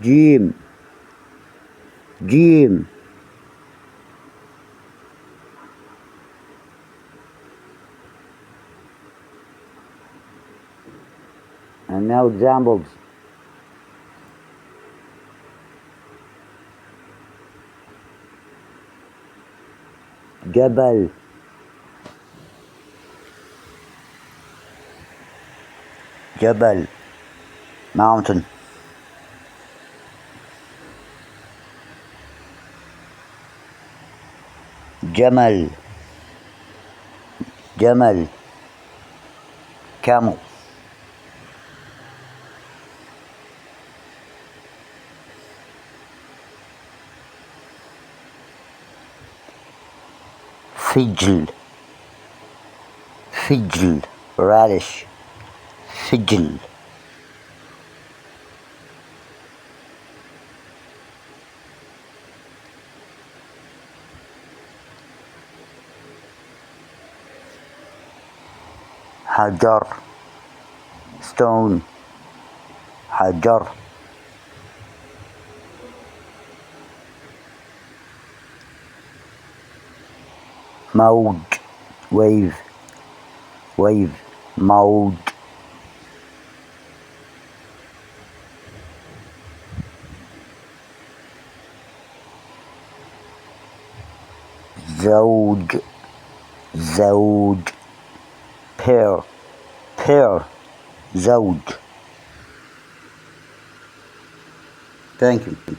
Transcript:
جيم جيم. And now examples. جبل جبل mountain. جمل جمل camel. فجل فجل radish. فجل. حجر stone. حجر. موج wave wave موج. زوج زوج pair pair زوج. Thank you.